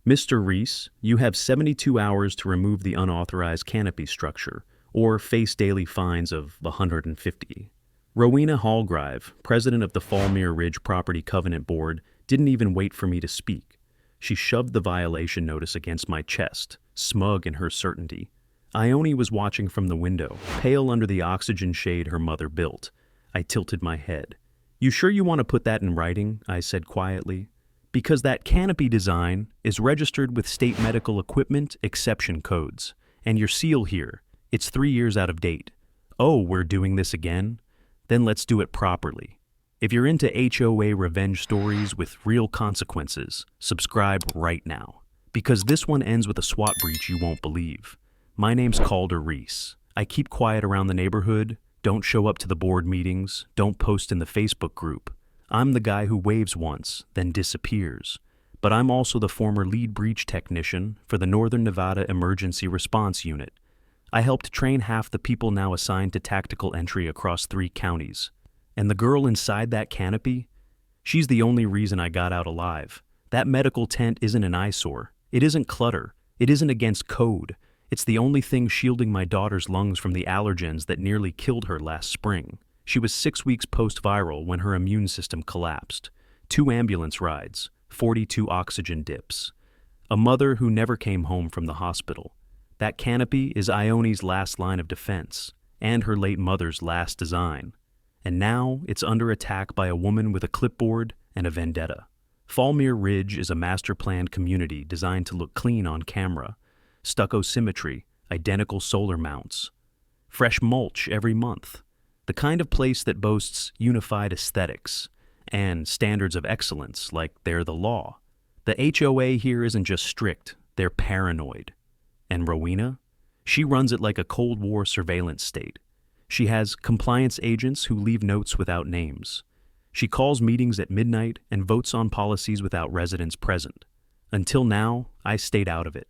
Mr. Reese, you have 72 hours to remove the unauthorized canopy structure, or face daily fines of 150. Rowena Hallgrive, president of the Falmere Ridge Property Covenant Board, didn't even wait for me to speak. She shoved the violation notice against my chest, smug in her certainty. Ione was watching from the window, pale under the oxygen shade her mother built. I tilted my head. "You sure you want to put that in writing?" I said quietly. "Because that canopy design is registered with state medical equipment exception codes. And your seal here, it's 3 years out of date. Oh, we're doing this again? Then let's do it properly." If you're into HOA revenge stories with real consequences, subscribe right now. Because this one ends with a SWAT breach you won't believe. My name's Calder Reese. I keep quiet around the neighborhood, don't show up to the board meetings, don't post in the Facebook group. I'm the guy who waves once, then disappears. But I'm also the former lead breach technician for the Northern Nevada Emergency Response Unit. I helped train half the people now assigned to tactical entry across 3 counties. And the girl inside that canopy? She's the only reason I got out alive. That medical tent isn't an eyesore. It isn't clutter. It isn't against code. It's the only thing shielding my daughter's lungs from the allergens that nearly killed her last spring. She was 6 weeks post-viral when her immune system collapsed. 2 ambulance rides, 42 oxygen dips. A mother who never came home from the hospital. That canopy is Ione's last line of defense, and her late mother's last design. And now it's under attack by a woman with a clipboard and a vendetta. Falmere Ridge is a master-planned community designed to look clean on camera. Stucco symmetry, identical solar mounts. Fresh mulch every month. The kind of place that boasts unified aesthetics and standards of excellence like they're the law. The HOA here isn't just strict, they're paranoid. And Rowena? She runs it like a Cold War surveillance state. She has compliance agents who leave notes without names. She calls meetings at midnight and votes on policies without residents present. Until now, I stayed out of it.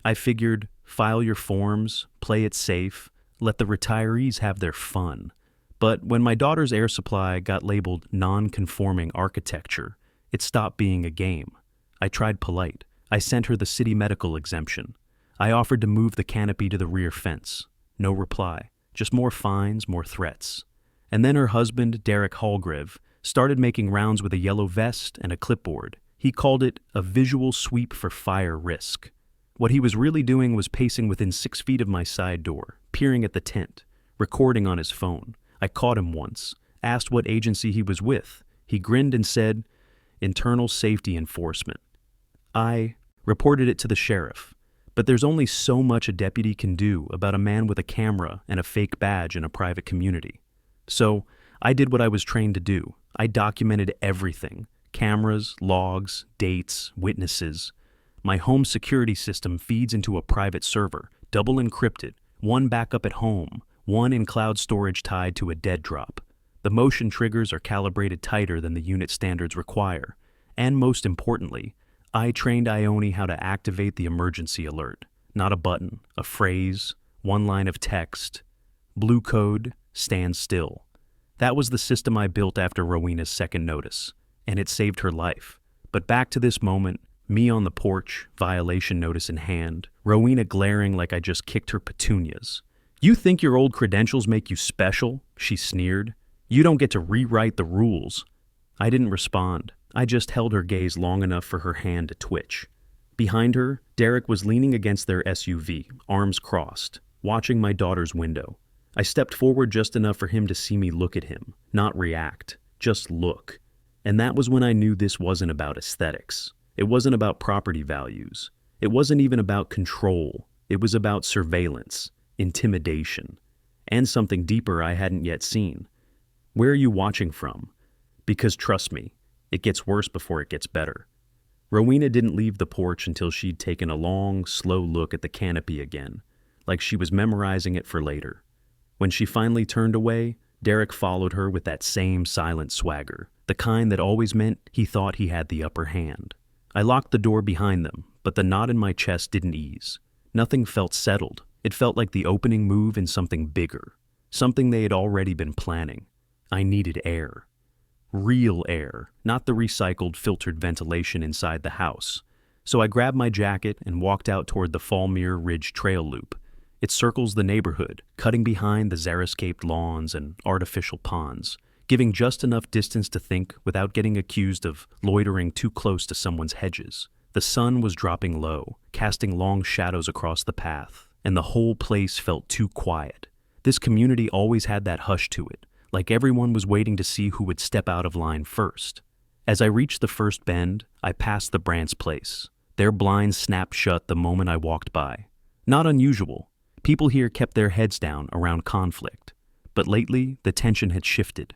I figured, file your forms, play it safe, let the retirees have their fun. But when my daughter's air supply got labeled non-conforming architecture, it stopped being a game. I tried polite. I sent her the city medical exemption. I offered to move the canopy to the rear fence. No reply. Just more fines, more threats. And then her husband, Derek Hallgrive, started making rounds with a yellow vest and a clipboard. He called it a visual sweep for fire risk. What he was really doing was pacing within 6 feet of my side door, peering at the tent, recording on his phone. I caught him once, asked what agency he was with. He grinned and said, "Internal Safety Enforcement." I reported it to the sheriff. But there's only so much a deputy can do about a man with a camera and a fake badge in a private community. So I did what I was trained to do. I documented everything. Cameras, logs, dates, witnesses. My home security system feeds into a private server, double encrypted, one backup at home, one in cloud storage tied to a dead drop. The motion triggers are calibrated tighter than the unit standards require. And most importantly, I trained Ione how to activate the emergency alert. Not a button, a phrase, one line of text. Blue code, stand still. That was the system I built after Rowena's second notice, and it saved her life. But back to this moment, me on the porch, violation notice in hand, Rowena glaring like I just kicked her petunias. "You think your old credentials make you special?" she sneered. "You don't get to rewrite the rules." I didn't respond. I just held her gaze long enough for her hand to twitch. Behind her, Derek was leaning against their SUV, arms crossed, watching my daughter's window. I stepped forward just enough for him to see me look at him, not react, just look. And that was when I knew this wasn't about aesthetics. It wasn't about property values. It wasn't even about control. It was about surveillance, intimidation, and something deeper I hadn't yet seen. "Where are you watching from?" Because trust me, it gets worse before it gets better. Rowena didn't leave the porch until she'd taken a long, slow look at the canopy again, like she was memorizing it for later. When she finally turned away, Derek followed her with that same silent swagger, the kind that always meant he thought he had the upper hand. I locked the door behind them, but the knot in my chest didn't ease. Nothing felt settled. It felt like the opening move in something bigger, something they had already been planning. I needed air. Real air, not the recycled, filtered ventilation inside the house. So I grabbed my jacket and walked out toward the Fallmere Ridge Trail Loop. It circles the neighborhood, cutting behind the xeriscaped lawns and artificial ponds, giving just enough distance to think without getting accused of loitering too close to someone's hedges. The sun was dropping low, casting long shadows across the path, and the whole place felt too quiet. This community always had that hush to it, like everyone was waiting to see who would step out of line first. As I reached the first bend, I passed the Brandt's place. Their blinds snapped shut the moment I walked by. Not unusual. People here kept their heads down around conflict. But lately, the tension had shifted.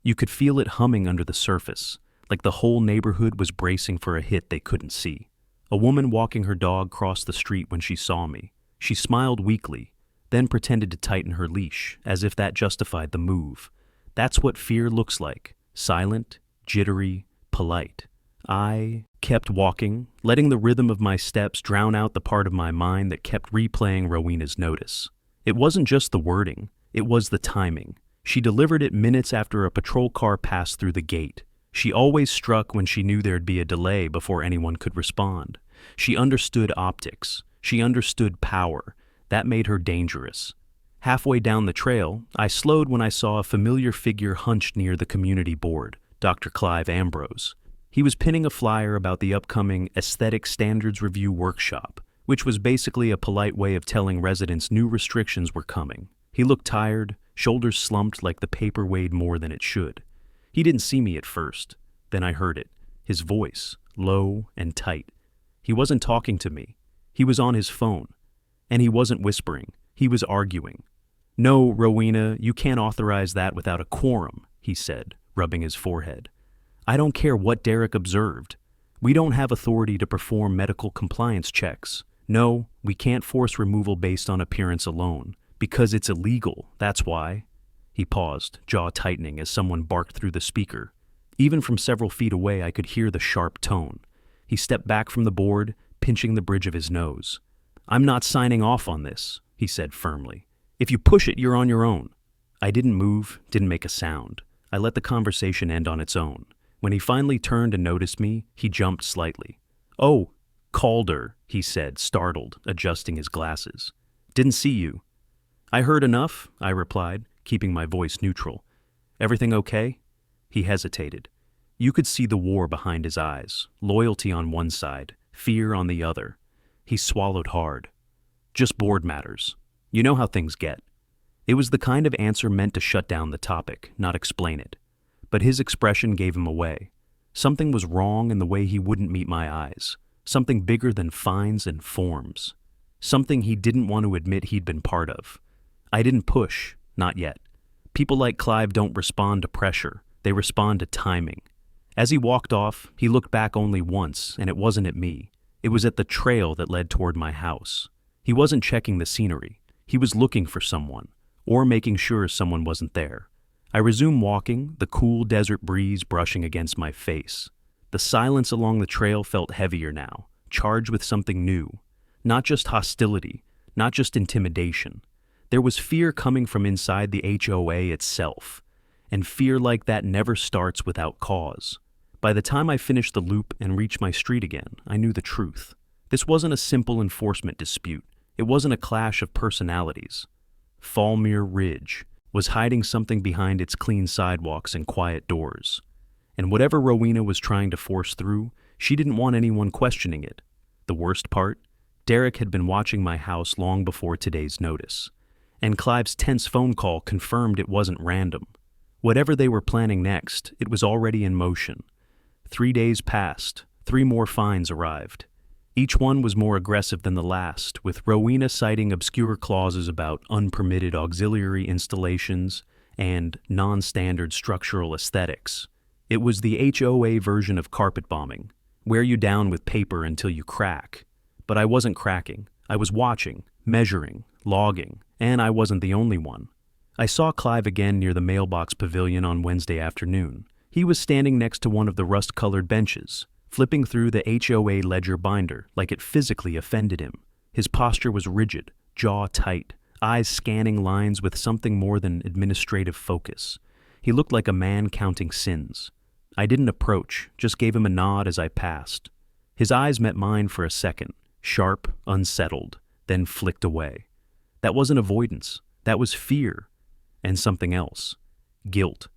You could feel it humming under the surface, like the whole neighborhood was bracing for a hit they couldn't see. A woman walking her dog crossed the street when she saw me. She smiled weakly, then pretended to tighten her leash, as if that justified the move. That's what fear looks like: silent, jittery, polite. I kept walking, letting the rhythm of my steps drown out the part of my mind that kept replaying Rowena's notice. It wasn't just the wording, it was the timing. She delivered it minutes after a patrol car passed through the gate. She always struck when she knew there'd be a delay before anyone could respond. She understood optics. She understood power. That made her dangerous. Halfway down the trail, I slowed when I saw a familiar figure hunched near the community board, Dr. Clive Ambrose. He was pinning a flyer about the upcoming Aesthetic Standards Review Workshop, which was basically a polite way of telling residents new restrictions were coming. He looked tired, shoulders slumped like the paper weighed more than it should. He didn't see me at first. Then I heard it. His voice, low and tight. He wasn't talking to me. He was on his phone. And he wasn't whispering. He was arguing. "No, Rowena, you can't authorize that without a quorum," he said, rubbing his forehead. "I don't care what Derek observed. We don't have authority to perform medical compliance checks. No, we can't force removal based on appearance alone, because it's illegal, that's why." He paused, jaw tightening as someone barked through the speaker. Even from several feet away, I could hear the sharp tone. He stepped back from the board, pinching the bridge of his nose. "I'm not signing off on this," he said firmly. "If you push it, you're on your own." I didn't move, didn't make a sound. I let the conversation end on its own. When he finally turned and noticed me, he jumped slightly. "Oh, Calder," he said, startled, adjusting his glasses. "Didn't see you." "I heard enough," I replied, keeping my voice neutral. "Everything okay?" He hesitated. You could see the war behind his eyes, loyalty on one side, fear on the other. He swallowed hard. "Just board matters. You know how things get." It was the kind of answer meant to shut down the topic, not explain it. But his expression gave him away. Something was wrong in the way he wouldn't meet my eyes. Something bigger than fines and forms. Something he didn't want to admit he'd been part of. I didn't push, not yet. People like Clive don't respond to pressure. They respond to timing. As he walked off, he looked back only once, and it wasn't at me. It was at the trail that led toward my house. He wasn't checking the scenery. He was looking for someone, or making sure someone wasn't there. I resumed walking, the cool desert breeze brushing against my face. The silence along the trail felt heavier now, charged with something new. Not just hostility, not just intimidation. There was fear coming from inside the HOA itself. And fear like that never starts without cause. By the time I finished the loop and reached my street again, I knew the truth. This wasn't a simple enforcement dispute. It wasn't a clash of personalities. Fallmere Ridge was hiding something behind its clean sidewalks and quiet doors. And whatever Rowena was trying to force through, she didn't want anyone questioning it. The worst part? Derek had been watching my house long before today's notice. And Clive's tense phone call confirmed it wasn't random. Whatever they were planning next, it was already in motion. 3 days passed. 3 more fines arrived. Each one was more aggressive than the last, with Rowena citing obscure clauses about unpermitted auxiliary installations and non-standard structural aesthetics. It was the HOA version of carpet bombing. Wear you down with paper until you crack. But I wasn't cracking. I was watching, measuring, logging, and I wasn't the only one. I saw Clive again near the mailbox pavilion on Wednesday afternoon. He was standing next to one of the rust-colored benches, flipping through the HOA ledger binder like it physically offended him. His posture was rigid, jaw tight, eyes scanning lines with something more than administrative focus. He looked like a man counting sins. I didn't approach, just gave him a nod as I passed. His eyes met mine for a second, sharp, unsettled, then flicked away. That wasn't avoidance. That was fear. And something else. Guilt.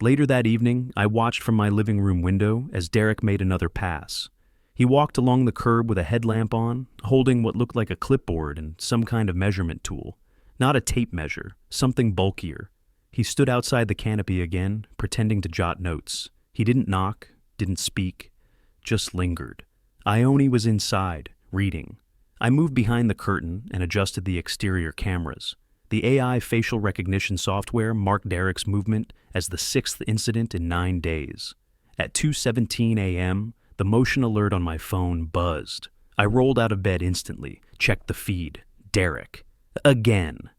Later that evening, I watched from my living room window as Derek made another pass. He walked along the curb with a headlamp on, holding what looked like a clipboard and some kind of measurement tool. Not a tape measure, something bulkier. He stood outside the canopy again, pretending to jot notes. He didn't knock, didn't speak, just lingered. Ione was inside, reading. I moved behind the curtain and adjusted the exterior cameras. The AI facial recognition software marked Derek's movement as the 6th incident in 9 days. At 2:17 a.m., the motion alert on my phone buzzed. I rolled out of bed instantly, checked the feed. Derek. Again.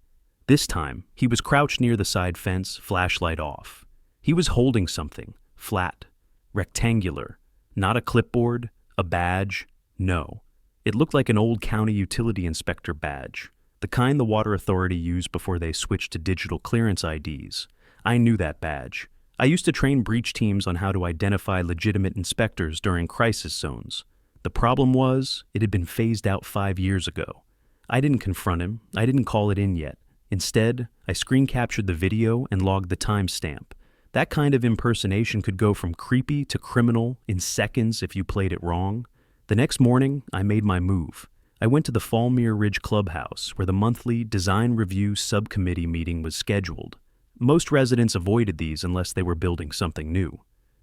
This time, he was crouched near the side fence, flashlight off. He was holding something, flat, rectangular. Not a clipboard, a badge, no. It looked like an old county utility inspector badge, the kind the water authority used before they switched to digital clearance IDs. I knew that badge. I used to train breach teams on how to identify legitimate inspectors during crisis zones. The problem was, it had been phased out 5 years ago. I didn't confront him. I didn't call it in yet. Instead, I screen captured the video and logged the timestamp. That kind of impersonation could go from creepy to criminal in seconds if you played it wrong. The next morning, I made my move. I went to the Fallmere Ridge Clubhouse, where the monthly Design Review Subcommittee meeting was scheduled. Most residents avoided these unless they were building something new.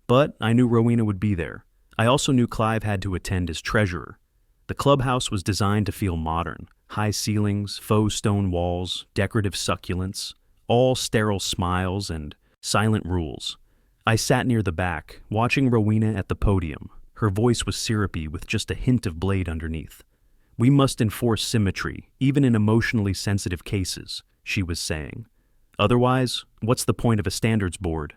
But I knew Rowena would be there. I also knew Clive had to attend as treasurer. The clubhouse was designed to feel modern. High ceilings, faux stone walls, decorative succulents, all sterile smiles and silent rules. I sat near the back, watching Rowena at the podium. Her voice was syrupy with just a hint of blade underneath. "We must enforce symmetry, even in emotionally sensitive cases," she was saying. "Otherwise, what's the point of a standards board?"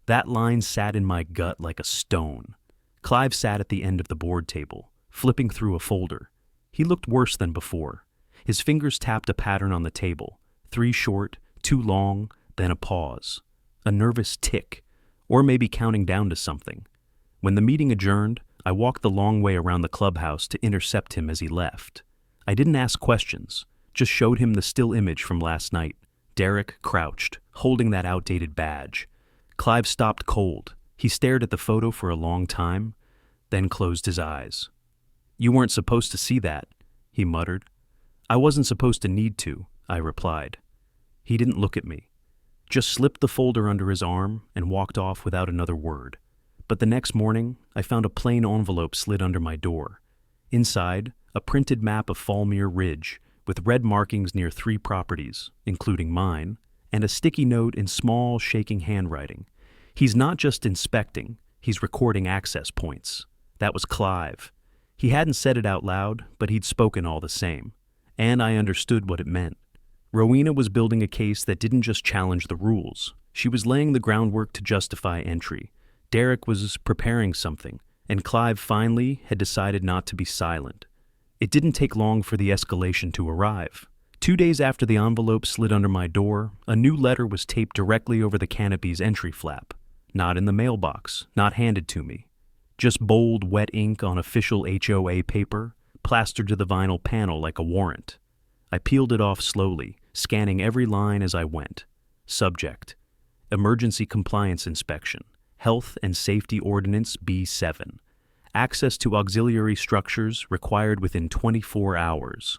That line sat in my gut like a stone. Clive sat at the end of the board table, flipping through a folder. He looked worse than before. His fingers tapped a pattern on the table, 3 short, 2 long, then a pause. A nervous tick, or maybe counting down to something. When the meeting adjourned, I walked the long way around the clubhouse to intercept him as he left. I didn't ask questions, just showed him the still image from last night. Derek crouched, holding that outdated badge. Clive stopped cold. He stared at the photo for a long time, then closed his eyes. "You weren't supposed to see that," he muttered. "I wasn't supposed to need to," I replied. He didn't look at me, just slipped the folder under his arm and walked off without another word. But the next morning, I found a plain envelope slid under my door. Inside, a printed map of Fallmere Ridge, with red markings near 3 properties, including mine, and a sticky note in small, shaking handwriting. "He's not just inspecting, he's recording access points." That was Clive. He hadn't said it out loud, but he'd spoken all the same. And I understood what it meant. Rowena was building a case that didn't just challenge the rules. She was laying the groundwork to justify entry. Derek was preparing something, and Clive finally had decided not to be silent. It didn't take long for the escalation to arrive. 2 days after the envelope slid under my door, a new letter was taped directly over the canopy's entry flap. Not in the mailbox, not handed to me. Just bold, wet ink on official HOA paper, plastered to the vinyl panel like a warrant. I peeled it off slowly, scanning every line as I went. Subject: Emergency Compliance Inspection. Health and Safety Ordinance B7. Access to auxiliary structures required within 24 hours.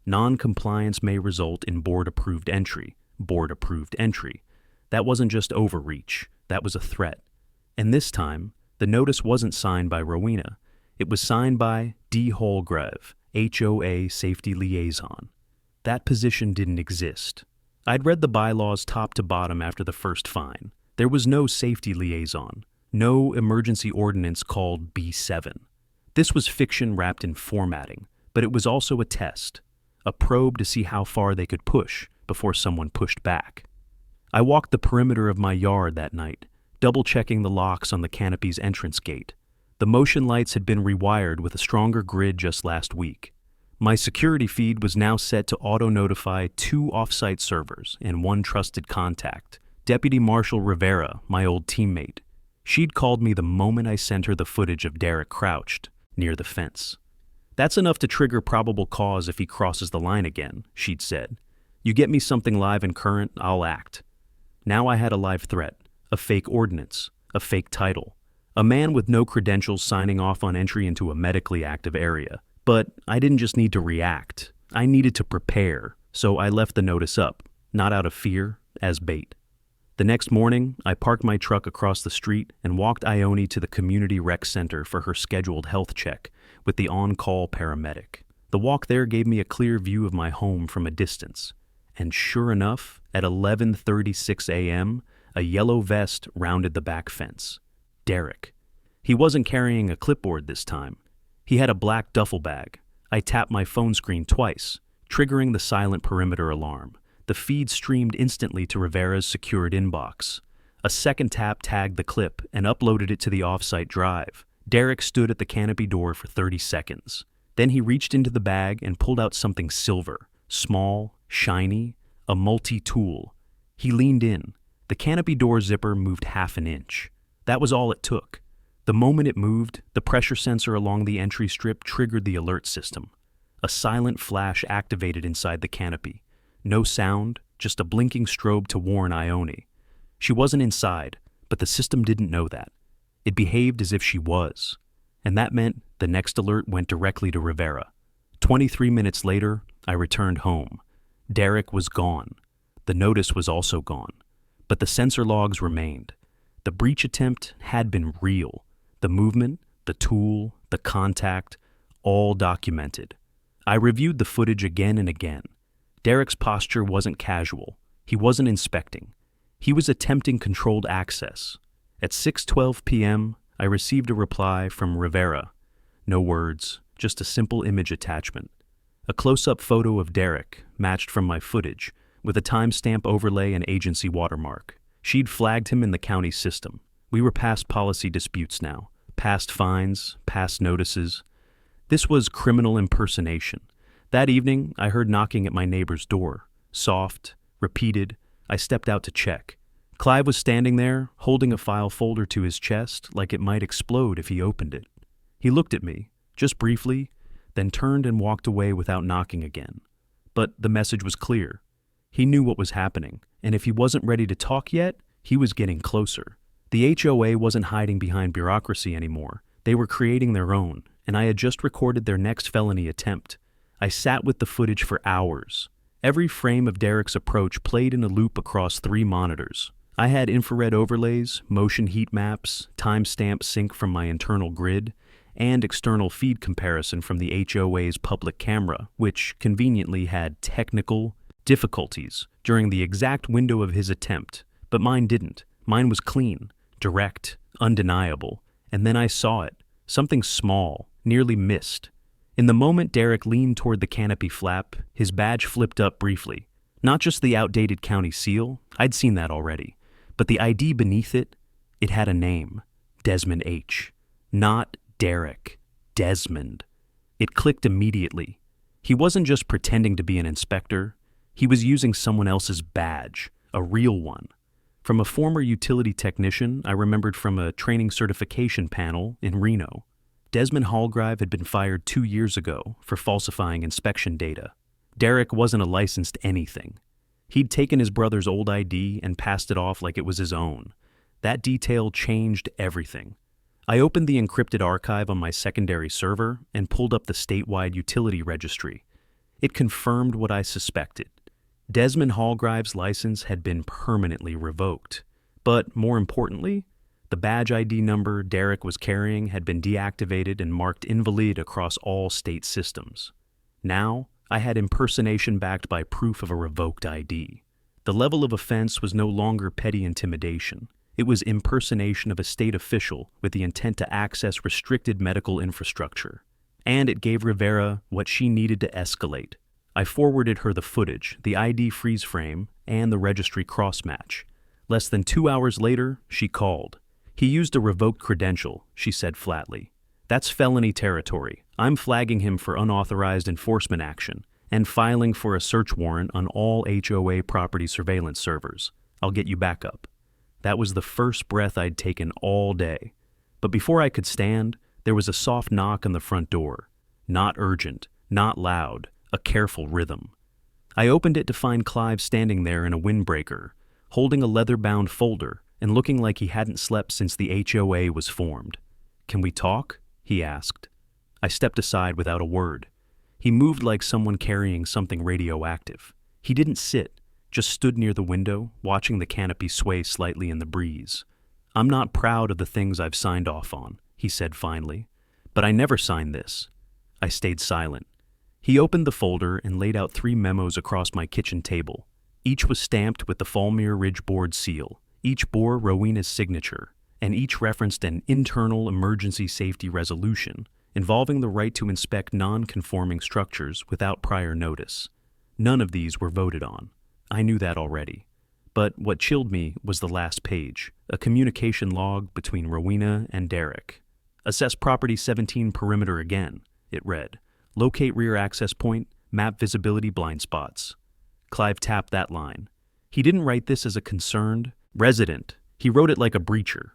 Non-compliance may result in board-approved entry. Board-approved entry. That wasn't just overreach. That was a threat. And this time, the notice wasn't signed by Rowena. It was signed by D. Holgrave, HOA Safety Liaison. That position didn't exist. I'd read the bylaws top to bottom after the first fine. There was no safety liaison, no emergency ordinance called B7. This was fiction wrapped in formatting, but it was also a test, a probe to see how far they could push before someone pushed back. I walked the perimeter of my yard that night, double-checking the locks on the canopy's entrance gate. The motion lights had been rewired with a stronger grid just last week. My security feed was now set to auto-notify 2 off-site servers and 1 trusted contact. Deputy Marshal Rivera, my old teammate. She'd called me the moment I sent her the footage of Derek crouched. near the fence. "That's enough to trigger probable cause if he crosses the line again," she'd said. "You get me something live and current, I'll act." Now I had a live threat, a fake ordinance, a fake title, a man with no credentials signing off on entry into a medically active area. But I didn't just need to react, I needed to prepare, so I left the notice up, not out of fear, as bait. The next morning, I parked my truck across the street and walked Ione to the community rec center for her scheduled health check with the on-call paramedic. The walk there gave me a clear view of my home from a distance. And sure enough, at 11:36 a.m., a yellow vest rounded the back fence. Derek. He wasn't carrying a clipboard this time. He had a black duffel bag. I tapped my phone screen twice, triggering the silent perimeter alarm. The feed streamed instantly to Rivera's secured inbox. A second tap tagged the clip and uploaded it to the off-site drive. Derek stood at the canopy door for 30 seconds. Then he reached into the bag and pulled out something silver, small, shiny, a multi-tool. He leaned in. The canopy door zipper moved half an inch. That was all it took. The moment it moved, the pressure sensor along the entry strip triggered the alert system. A silent flash activated inside the canopy. No sound, just a blinking strobe to warn Ione. She wasn't inside, but the system didn't know that. It behaved as if she was. And that meant the next alert went directly to Rivera. 23 minutes later, I returned home. Derek was gone. The notice was also gone. But the sensor logs remained. The breach attempt had been real. The movement, the tool, the contact, all documented. I reviewed the footage again and again. Derek's posture wasn't casual. He wasn't inspecting. He was attempting controlled access. At 6:12 p.m., I received a reply from Rivera. No words, just a simple image attachment. A close-up photo of Derek, matched from my footage, with a timestamp overlay and agency watermark. She'd flagged him in the county system. We were past policy disputes now, past fines, past notices. This was criminal impersonation. That evening, I heard knocking at my neighbor's door. Soft, repeated. I stepped out to check. Clive was standing there, holding a file folder to his chest like it might explode if he opened it. He looked at me, just briefly, then turned and walked away without knocking again. But the message was clear. He knew what was happening, and if he wasn't ready to talk yet, he was getting closer. The HOA wasn't hiding behind bureaucracy anymore. They were creating their own, and I had just recorded their next felony attempt. I sat with the footage for hours. Every frame of Derek's approach played in a loop across 3 monitors. I had infrared overlays, motion heat maps, timestamp sync from my internal grid, and external feed comparison from the HOA's public camera, which conveniently had technical difficulties during the exact window of his attempt, but mine didn't. Mine was clean, direct, undeniable, and then I saw it, something small, nearly missed. In the moment Derek leaned toward the canopy flap, his badge flipped up briefly. Not just the outdated county seal, I'd seen that already, but the ID beneath it, it had a name, Desmond H. Not Derek, Desmond. It clicked immediately. He wasn't just pretending to be an inspector, he was using someone else's badge, a real one. From a former utility technician I remembered from a training certification panel in Reno. Desmond Hallgrive had been fired 2 years ago for falsifying inspection data. Derek wasn't a licensed anything. He'd taken his brother's old ID and passed it off like it was his own. That detail changed everything. I opened the encrypted archive on my secondary server and pulled up the statewide utility registry. It confirmed what I suspected. Desmond Hallgrive's license had been permanently revoked. But more importantly, the badge ID number Derek was carrying had been deactivated and marked invalid across all state systems. Now, I had impersonation backed by proof of a revoked ID. The level of offense was no longer petty intimidation. It was impersonation of a state official with the intent to access restricted medical infrastructure. And it gave Rivera what she needed to escalate. I forwarded her the footage, the ID freeze frame, and the registry cross-match. Less than 2 hours later, she called. "He used a revoked credential," she said flatly. "That's felony territory. I'm flagging him for unauthorized enforcement action and filing for a search warrant on all HOA property surveillance servers. I'll get you back up." That was the first breath I'd taken all day. But before I could stand, There was a soft knock on the front door. Not urgent, not loud, a careful rhythm. I opened it to find Clive standing there in a windbreaker, holding a leather-bound folder and looking like he hadn't slept since the HOA was formed. "Can we talk?" he asked. I stepped aside without a word. He moved like someone carrying something radioactive. He didn't sit, just stood near the window, watching the canopy sway slightly in the breeze. "I'm not proud of the things I've signed off on," he said finally, "but I never signed this." I stayed silent. He opened the folder and laid out 3 memos across my kitchen table. Each was stamped with the Falmere Ridge Board seal. Each bore Rowena's signature, and each referenced an internal emergency safety resolution involving the right to inspect non-conforming structures without prior notice. None of these were voted on. I knew that already. But what chilled me was the last page, a communication log between Rowena and Derek. "Assess property 17 perimeter again," it read. "Locate rear access point, map visibility blind spots." Clive tapped that line. He didn't write this as a concerned resident. He wrote it like a breacher.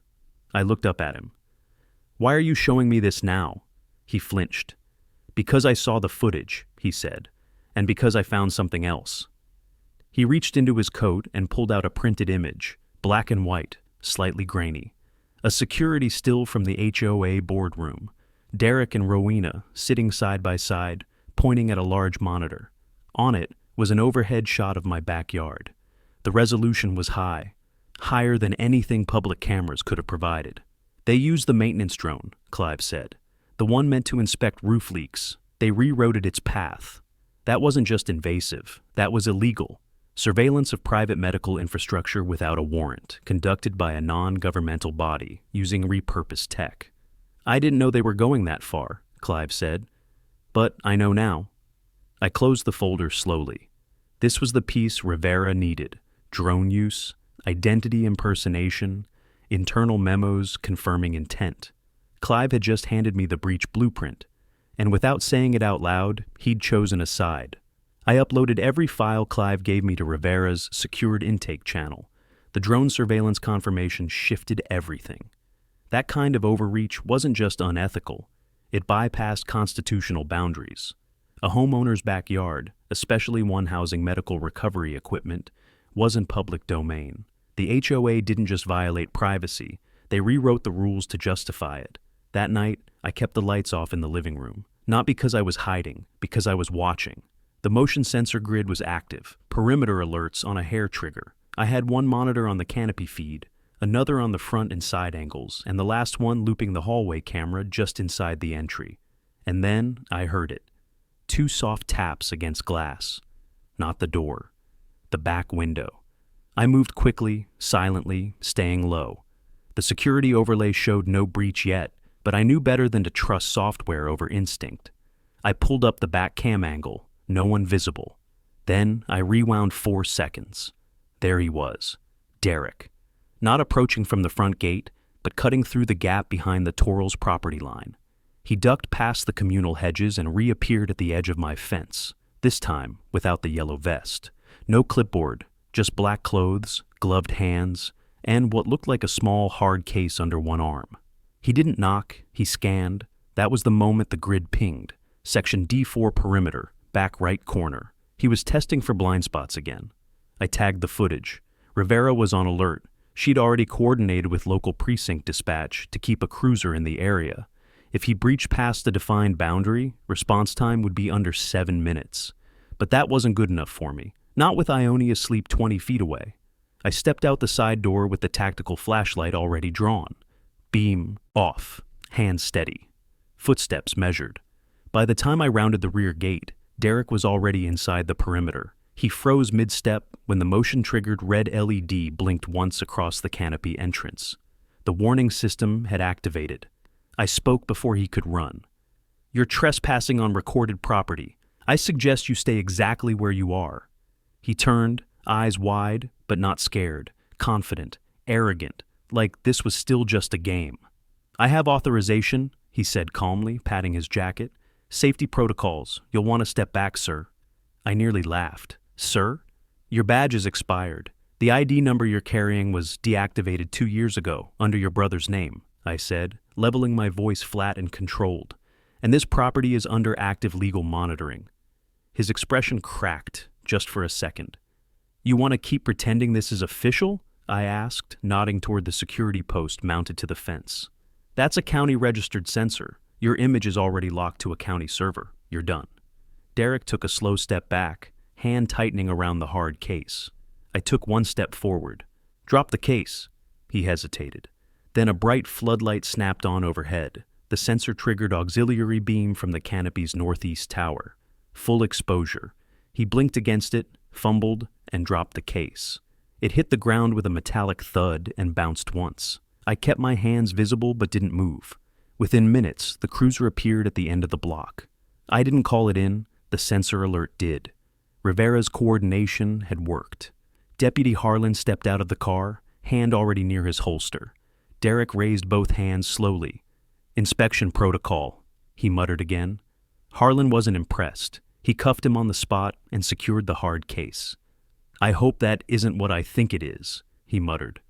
I looked up at him. "Why are you showing me this now?" He flinched. "Because I saw the footage," he said, "and because I found something else." He reached into his coat and pulled out a printed image, black and white, slightly grainy. A security still from the HOA boardroom. Derek and Rowena sitting side by side, pointing at a large monitor. On it was an overhead shot of my backyard. The resolution was high, higher than anything public cameras could have provided. "They used the maintenance drone," Clive said. "The one meant to inspect roof leaks. They rewrote its path. That wasn't just invasive, that was illegal. Surveillance of private medical infrastructure without a warrant, conducted by a non-governmental body using repurposed tech." "I didn't know they were going that far," Clive said. "But I know now." I closed the folder slowly. This was the piece Rivera needed. Drone use, identity impersonation, internal memos confirming intent. Clive had just handed me the breach blueprint, and without saying it out loud, he'd chosen a side. I uploaded every file Clive gave me to Rivera's secured intake channel. The drone surveillance confirmation shifted everything. That kind of overreach wasn't just unethical. It bypassed constitutional boundaries. A homeowner's backyard, especially one housing medical recovery equipment, wasn't public domain. The HOA didn't just violate privacy, they rewrote the rules to justify it. That night, I kept the lights off in the living room. Not because I was hiding, because I was watching. The motion sensor grid was active, perimeter alerts on a hair trigger. I had one monitor on the canopy feed, another on the front and side angles, and the last one looping the hallway camera just inside the entry. And then I heard it. 2 soft taps against glass. Not the door. The back window. I moved quickly, silently, staying low. The security overlay showed no breach yet, but I knew better than to trust software over instinct. I pulled up the back cam angle, no one visible. Then I rewound 4 seconds. There he was, Derek. Not approaching from the front gate, but cutting through the gap behind the Torrals property line. He ducked past the communal hedges and reappeared at the edge of my fence, this time without the yellow vest. No clipboard, just black clothes, gloved hands, and what looked like a small, hard case under one arm. He didn't knock, he scanned. That was the moment the grid pinged. Section D4 perimeter, back right corner. He was testing for blind spots again. I tagged the footage. Rivera was on alert. She'd already coordinated with local precinct dispatch to keep a cruiser in the area. If he breached past the defined boundary, response time would be under 7 minutes. But that wasn't good enough for me. Not with Ione asleep 20 feet away. I stepped out the side door with the tactical flashlight already drawn. Beam off, hand steady. Footsteps measured. By the time I rounded the rear gate, Derek was already inside the perimeter. He froze mid-step when the motion-triggered red LED blinked once across the canopy entrance. The warning system had activated. I spoke before he could run. "You're trespassing on recorded property. I suggest you stay exactly where you are." He turned, eyes wide, but not scared, confident, arrogant, like this was still just a game. "I have authorization," he said calmly, patting his jacket. "Safety protocols. You'll want to step back, sir." I nearly laughed. "Sir? Your badge is expired. The ID number you're carrying was deactivated 2 years ago, under your brother's name," I said, leveling my voice flat and controlled. "And this property is under active legal monitoring." His expression cracked, just for a second. "You want to keep pretending this is official?" I asked, nodding toward the security post mounted to the fence. "That's a county-registered sensor. Your image is already locked to a county server. You're done." Derek took a slow step back, hand tightening around the hard case. I took one step forward. "Drop the case." He hesitated. Then a bright floodlight snapped on overhead. The sensor-triggered auxiliary beam from the canopy's northeast tower. Full exposure. He blinked against it, fumbled, and dropped the case. It hit the ground with a metallic thud and bounced once. I kept my hands visible but didn't move. Within minutes, the cruiser appeared at the end of the block. I didn't call it in, the sensor alert did. Rivera's coordination had worked. Deputy Harlan stepped out of the car, hand already near his holster. Derek raised both hands slowly. "Inspection protocol," he muttered again. Harlan wasn't impressed. He cuffed him on the spot and secured the hard case. "I hope that isn't what I think it is," he muttered.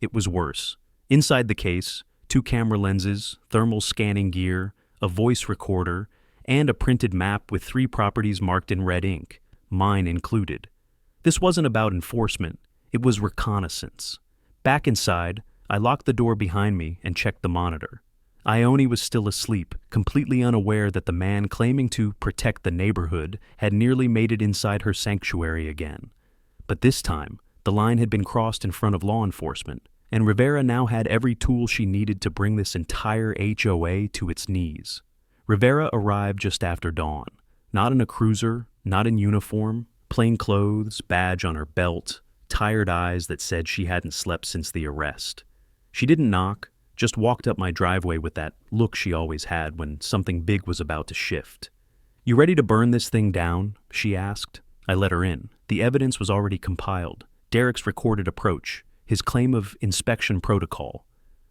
It was worse. Inside the case, 2 camera lenses, thermal scanning gear, a voice recorder, and a printed map with 3 properties marked in red ink, mine included. This wasn't about enforcement, it was reconnaissance. Back inside, I locked the door behind me and checked the monitor. Ione was still asleep, completely unaware that the man claiming to protect the neighborhood had nearly made it inside her sanctuary again. But this time, the line had been crossed in front of law enforcement, and Rivera now had every tool she needed to bring this entire HOA to its knees. Rivera arrived just after dawn, not in a cruiser, not in uniform, plain clothes, badge on her belt, tired eyes that said she hadn't slept since the arrest. She didn't knock, just walked up my driveway with that look she always had when something big was about to shift. "You ready to burn this thing down?" she asked. I let her in. The evidence was already compiled. Derek's recorded approach, his claim of inspection protocol.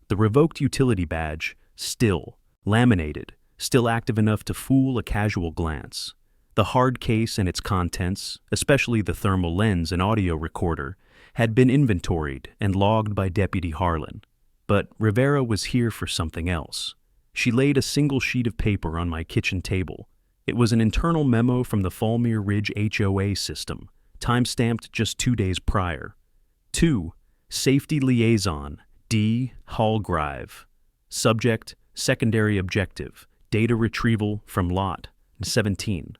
The revoked utility badge, still, laminated, still active enough to fool a casual glance. The hard case and its contents, especially the thermal lens and audio recorder, had been inventoried and logged by Deputy Harlan. But Rivera was here for something else. She laid a single sheet of paper on my kitchen table. It was an internal memo from the Falmere Ridge HOA system, time-stamped just 2 days prior. To Safety Liaison, D. Hallgrive. Subject, secondary objective, data retrieval from Lot 17.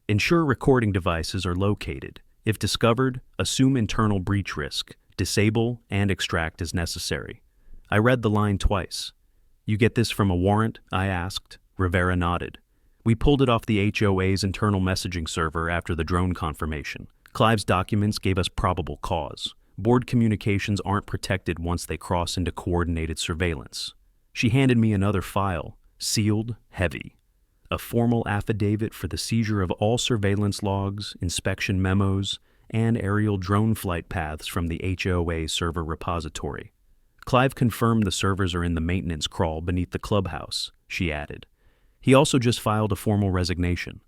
Ensure recording devices are located. If discovered, assume internal breach risk, disable and extract as necessary. I read the line twice. "You get this from a warrant?" I asked. Rivera nodded. "We pulled it off the HOA's internal messaging server after the drone confirmation. Clive's documents gave us probable cause. Board communications aren't protected once they cross into coordinated surveillance." She handed me another file, sealed, heavy. A formal affidavit for the seizure of all surveillance logs, inspection memos, and aerial drone flight paths from the HOA server repository. "Clive confirmed the servers are in the maintenance crawl beneath the clubhouse," she added. "He also just filed a formal resignation."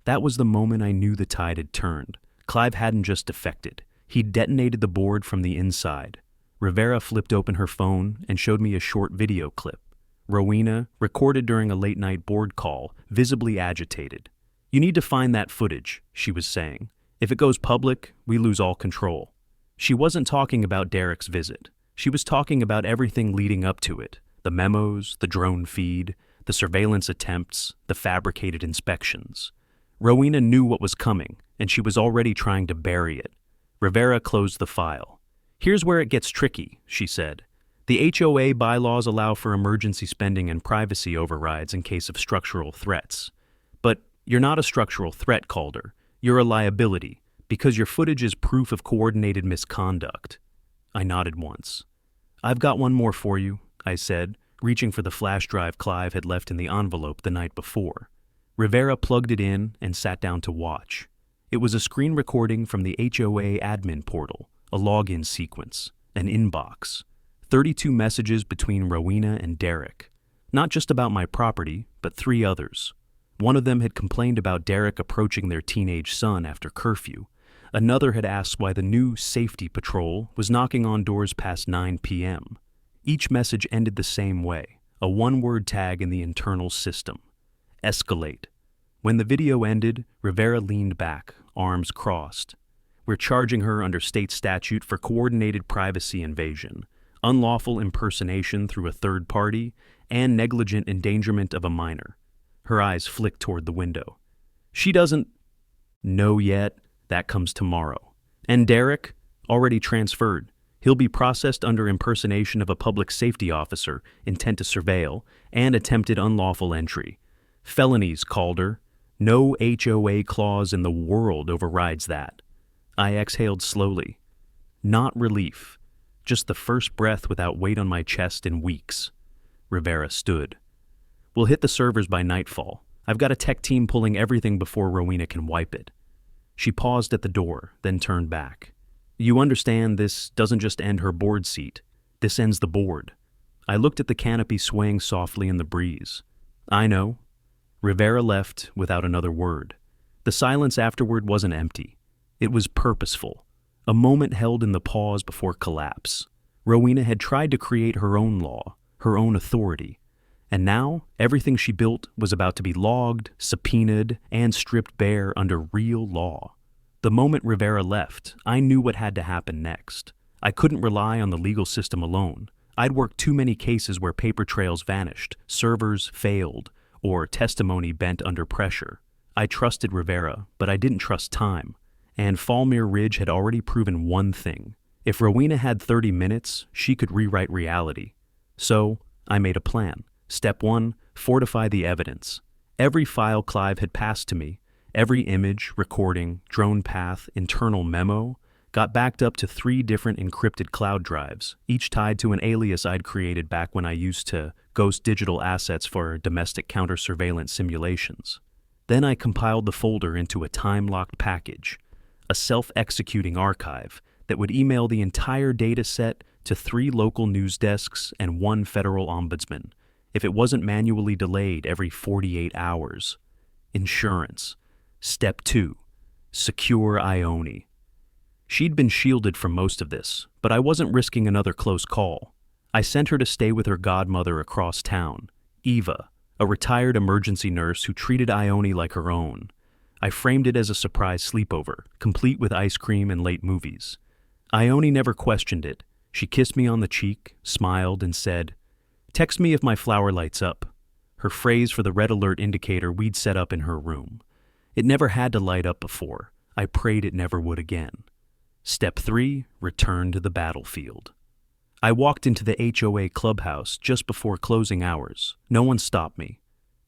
That was the moment I knew the tide had turned. Clive hadn't just defected. He'd detonated the board from the inside. Rivera flipped open her phone and showed me a short video clip. Rowena, recorded during a late-night board call, visibly agitated. "You need to find that footage," she was saying. "If it goes public, we lose all control." She wasn't talking about Derek's visit. She was talking about everything leading up to it. The memos, the drone feed, the surveillance attempts, the fabricated inspections. Rowena knew what was coming, and she was already trying to bury it. Rivera closed the file. "Here's where it gets tricky," she said. "The HOA bylaws allow for emergency spending and privacy overrides in case of structural threats. But you're not a structural threat, Calder. You're a liability, because your footage is proof of coordinated misconduct." I nodded once. "I've got one more for you," I said, reaching for the flash drive Clive had left in the envelope the night before. Rivera plugged it in and sat down to watch. It was a screen recording from the HOA admin portal, a login sequence, an inbox. 32 messages between Rowena and Derek. Not just about my property, but 3 others. One of them had complained about Derek approaching their teenage son after curfew. Another had asked why the new safety patrol was knocking on doors past 9 p.m. Each message ended the same way, a one-word tag in the internal system. Escalate. When the video ended, Rivera leaned back, arms crossed. We're charging her under state statute for coordinated privacy invasion, unlawful impersonation through a third party, and negligent endangerment of a minor. Her eyes flicked toward the window. She doesn't know yet. That comes tomorrow. And Derek? Already transferred. He'll be processed under impersonation of a public safety officer, intent to surveil, and attempted unlawful entry. Felonies, Calder. No HOA clause in the world overrides that. I exhaled slowly. Not relief. Just the first breath without weight on my chest in weeks. Rivera stood. We'll hit the servers by nightfall. I've got a tech team pulling everything before Rowena can wipe it. She paused at the door, then turned back. You understand this doesn't just end her board seat. This ends the board. I looked at the canopy swaying softly in the breeze. I know. Rivera left without another word. The silence afterward wasn't empty. It was purposeful. A moment held in the pause before collapse. Rowena had tried to create her own law, her own authority. And now, everything she built was about to be logged, subpoenaed, and stripped bare under real law. The moment Rivera left, I knew what had to happen next. I couldn't rely on the legal system alone. I'd worked too many cases where paper trails vanished, servers failed, or testimony bent under pressure. I trusted Rivera, but I didn't trust time. And Falmere Ridge had already proven one thing. If Rowena had 30 minutes, she could rewrite reality. So, I made a plan. Step 1, fortify the evidence. Every file Clive had passed to me, every image, recording, drone path, internal memo, got backed up to 3 different encrypted cloud drives, each tied to an alias I'd created back when I used to ghost digital assets for domestic counter-surveillance simulations. Then I compiled the folder into a time-locked package, a self-executing archive that would email the entire data set to 3 local news desks and 1 federal ombudsman, if it wasn't manually delayed every 48 hours. Insurance. Step 2. Secure Ione. She'd been shielded from most of this, but I wasn't risking another close call. I sent her to stay with her godmother across town, Eva, a retired emergency nurse who treated Ione like her own. I framed it as a surprise sleepover, complete with ice cream and late movies. Ione never questioned it. She kissed me on the cheek, smiled, and said, "Text me if my flower lights up," her phrase for the red alert indicator we'd set up in her room. It never had to light up before. I prayed it never would again. Step 3, return to the battlefield. I walked into the HOA clubhouse just before closing hours. No one stopped me.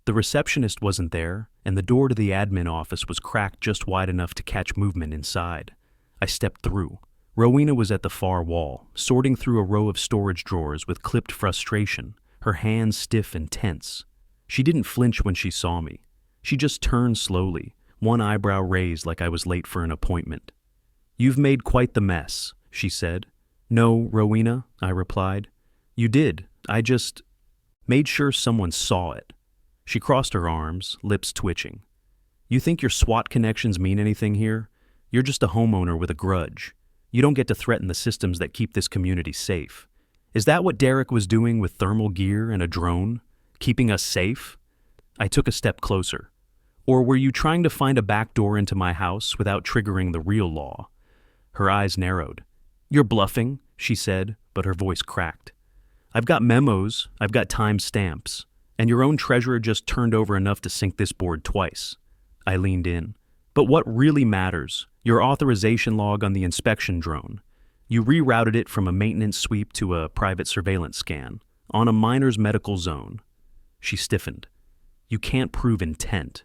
The receptionist wasn't there, and the door to the admin office was cracked just wide enough to catch movement inside. I stepped through. Rowena was at the far wall, sorting through a row of storage drawers with clipped frustration, her hands stiff and tense. She didn't flinch when she saw me. She just turned slowly, one eyebrow raised like I was late for an appointment. "You've made quite the mess," she said. "No, Rowena," I replied. "You did. I just made sure someone saw it." She crossed her arms, lips twitching. "You think your SWAT connections mean anything here? You're just a homeowner with a grudge. You don't get to threaten the systems that keep this community safe. Is that what Derek was doing with thermal gear and a drone? Keeping us safe?" I took a step closer. "Or were you trying to find a back door into my house without triggering the real law?" Her eyes narrowed. "You're bluffing," she said, but her voice cracked. "I've got memos, I've got time stamps, and your own treasurer just turned over enough to sink this board twice." I leaned in. "But what really matters, your authorization log on the inspection drone. You rerouted it from a maintenance sweep to a private surveillance scan, on a minor's medical zone." She stiffened. "You can't prove intent."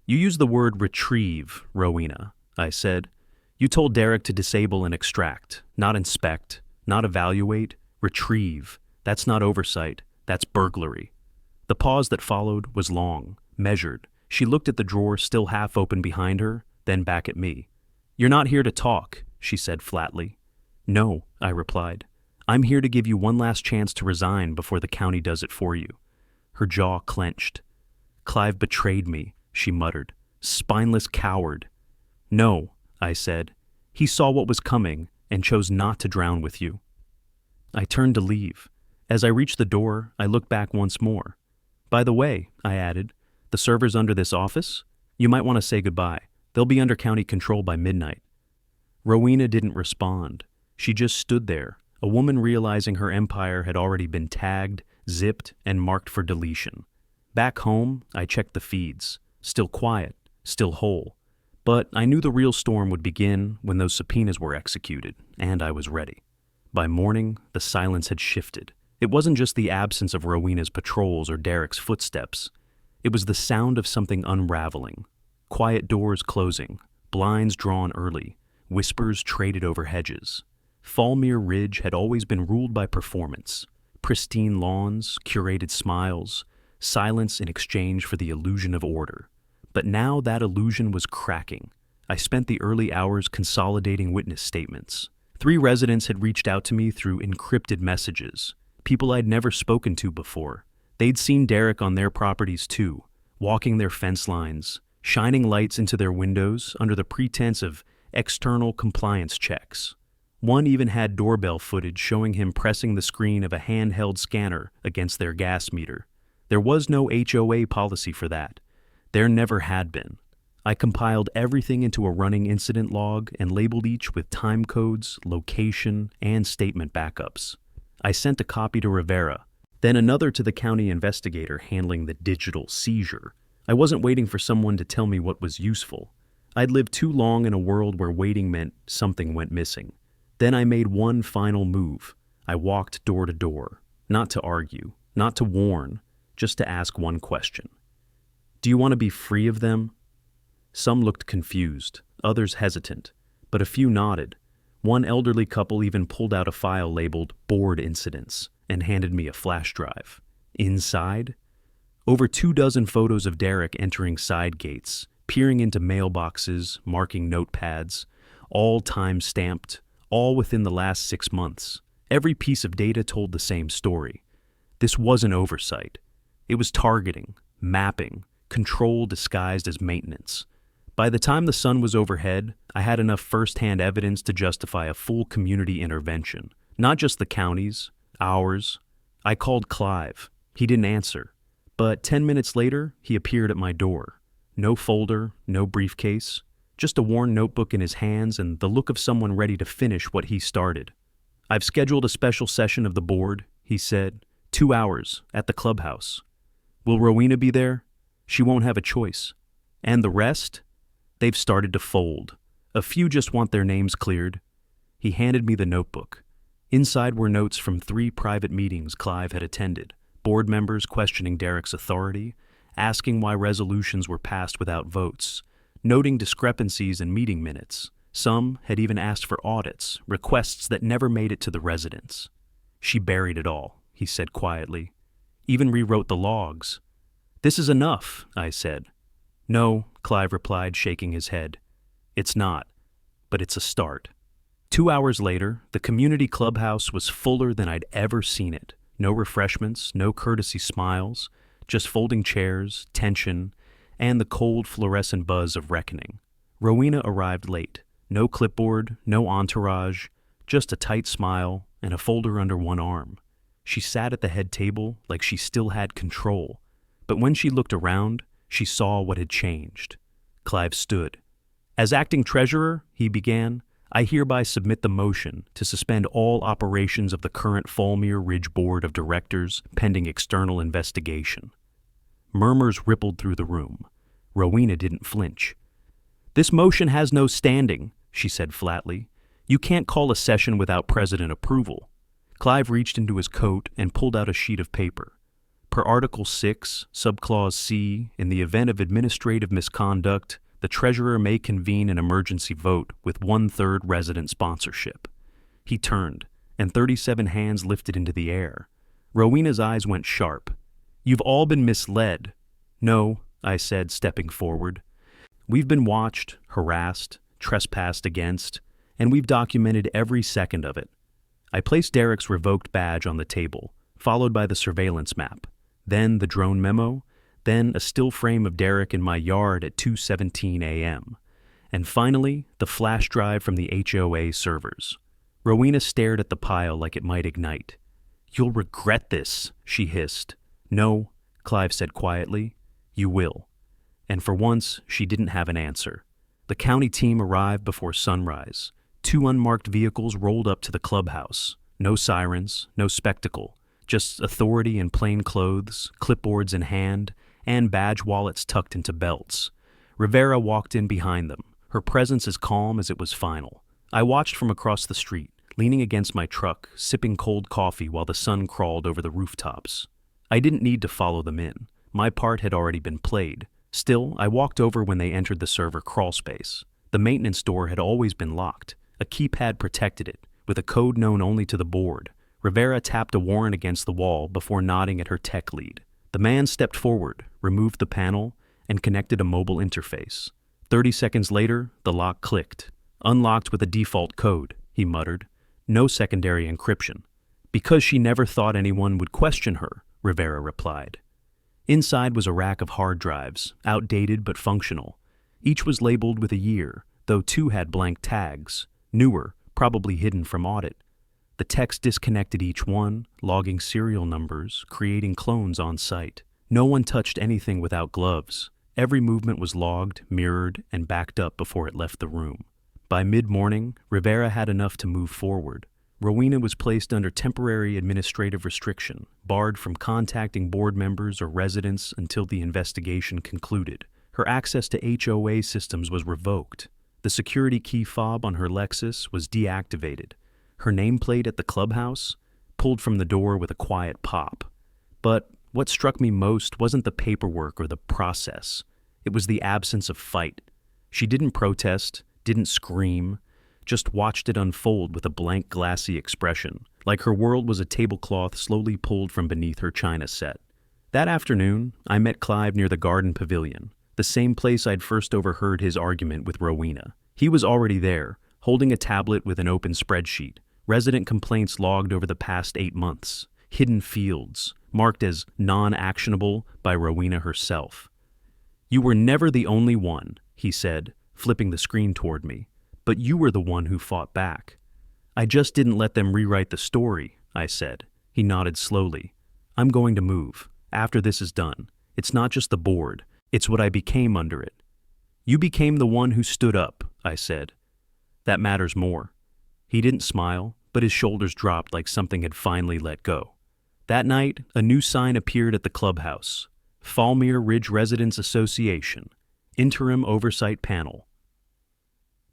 "You used the word retrieve, Rowena," I said. "You told Derek to disable and extract, not inspect, not evaluate, retrieve. That's not oversight, that's burglary." The pause that followed was long, measured. She looked at the drawer still half open behind her, then back at me. "You're not here to talk," she said flatly. "No," I replied. "I'm here to give you one last chance to resign before the county does it for you." Her jaw clenched. "Clive betrayed me," she muttered. "Spineless coward." "No," I said. "He saw what was coming and chose not to drown with you." I turned to leave. As I reached the door, I looked back once more. By the way, I added, the servers under this office? You might want to say goodbye. They'll be under county control by midnight. Rowena didn't respond. She just stood there, a woman realizing her empire had already been tagged, zipped, and marked for deletion. Back home, I checked the feeds. Still quiet, still whole. But I knew the real storm would begin when those subpoenas were executed, and I was ready. By morning, the silence had shifted. It wasn't just the absence of Rowena's patrols or Derek's footsteps. It was the sound of something unraveling. Quiet doors closing, blinds drawn early, whispers traded over hedges. Fallmere Ridge had always been ruled by performance. Pristine lawns, curated smiles, silence in exchange for the illusion of order. But now that illusion was cracking. I spent the early hours consolidating witness statements. 3 residents had reached out to me through encrypted messages, people I'd never spoken to before. They'd seen Derek on their properties too, walking their fence lines, shining lights into their windows under the pretense of external compliance checks. One even had doorbell footage showing him pressing the screen of a handheld scanner against their gas meter. There was no HOA policy for that. There never had been. I compiled everything into a running incident log and labeled each with time codes, location, and statement backups. I sent a copy to Rivera, then another to the county investigator handling the digital seizure. I wasn't waiting for someone to tell me what was useful. I'd lived too long in a world where waiting meant something went missing. Then I made one final move. I walked door to door, not to argue, not to warn, just to ask one question. Do you want to be free of them? Some looked confused, others hesitant, but a few nodded. One elderly couple even pulled out a file labeled Board Incidents and handed me a flash drive. Inside, over 24 photos of Derek entering side gates, peering into mailboxes, marking notepads, all time-stamped, all within the last 6 months. Every piece of data told the same story. This wasn't oversight. It was targeting, mapping, control disguised as maintenance. By the time the sun was overhead, I had enough first-hand evidence to justify a full community intervention. Not just the county's, ours. I called Clive. He didn't answer. But 10 minutes later, he appeared at my door. No folder, no briefcase, just a worn notebook in his hands and the look of someone ready to finish what he started. I've scheduled a special session of the board, he said. 2 hours at the clubhouse. Will Rowena be there? She won't have a choice. And the rest? They've started to fold. A few just want their names cleared. He handed me the notebook. Inside were notes from 3 private meetings Clive had attended, board members questioning Derek's authority, asking why resolutions were passed without votes, noting discrepancies in meeting minutes. Some had even asked for audits, requests that never made it to the residents. She buried it all, he said quietly. Even rewrote the logs. This is enough, I said. No, Clive replied, shaking his head. It's not, but it's a start. 2 hours later, the community clubhouse was fuller than I'd ever seen it. No refreshments, no courtesy smiles, just folding chairs, tension, and the cold fluorescent buzz of reckoning. Rowena arrived late. No clipboard, no entourage, just a tight smile and a folder under one arm. She sat at the head table like she still had control, but when she looked around, she saw what had changed. Clive stood. As acting treasurer, he began, I hereby submit the motion to suspend all operations of the current Fallmere Ridge Board of Directors pending external investigation. Murmurs rippled through the room. Rowena didn't flinch. This motion has no standing, she said flatly. You can't call a session without president approval. Clive reached into his coat and pulled out a sheet of paper. Per Article 6, Subclause C, in the event of administrative misconduct, the treasurer may convene an emergency vote with 1/3 resident sponsorship. He turned, and 37 hands lifted into the air. Rowena's eyes went sharp. You've all been misled. No, I said, stepping forward. We've been watched, harassed, trespassed against, and we've documented every second of it. I placed Derek's revoked badge on the table, followed by the surveillance map, then the drone memo, then a still frame of Derek in my yard at 2:17 a.m., and finally the flash drive from the HOA servers. Rowena stared at the pile like it might ignite. "You'll regret this," she hissed. "No," Clive said quietly. "You will." And for once, she didn't have an answer. The county team arrived before sunrise. 2 unmarked vehicles rolled up to the clubhouse. No sirens, no spectacle, just authority in plain clothes, clipboards in hand, and badge wallets tucked into belts. Rivera walked in behind them, her presence as calm as it was final. I watched from across the street, leaning against my truck, sipping cold coffee while the sun crawled over the rooftops. I didn't need to follow them in. My part had already been played. Still, I walked over when they entered the server crawlspace. The maintenance door had always been locked. A keypad protected it, with a code known only to the board. Rivera tapped a warrant against the wall before nodding at her tech lead. The man stepped forward, removed the panel, and connected a mobile interface. 30 seconds later, the lock clicked. "Unlocked with a default code," he muttered. "No secondary encryption." "Because she never thought anyone would question her," Rivera replied. Inside was a rack of hard drives, outdated but functional. Each was labeled with a year, though 2 had blank tags, newer, probably hidden from audit. The techs disconnected each one, logging serial numbers, creating clones on site. No one touched anything without gloves. Every movement was logged, mirrored, and backed up before it left the room. By mid-morning, Rivera had enough to move forward. Rowena was placed under temporary administrative restriction, barred from contacting board members or residents until the investigation concluded. Her access to HOA systems was revoked. The security key fob on her Lexus was deactivated. Her nameplate at the clubhouse pulled from the door with a quiet pop. But what struck me most wasn't the paperwork or the process. It was the absence of fight. She didn't protest, didn't scream, just watched it unfold with a blank, glassy expression, like her world was a tablecloth slowly pulled from beneath her china set. That afternoon, I met Clive near the garden pavilion, the same place I'd first overheard his argument with Rowena. He was already there, holding a tablet with an open spreadsheet, resident complaints logged over the past 8 months, hidden fields, marked as non-actionable by Rowena herself. "You were never the only one," he said, flipping the screen toward me. "But you were the one who fought back." "I just didn't let them rewrite the story," I said. He nodded slowly. "I'm going to move. After this is done. It's not just the board. It's what I became under it." "You became the one who stood up," I said. "That matters more." He didn't smile, but his shoulders dropped like something had finally let go. That night, a new sign appeared at the clubhouse. Fallmere Ridge Residents Association. Interim Oversight Panel.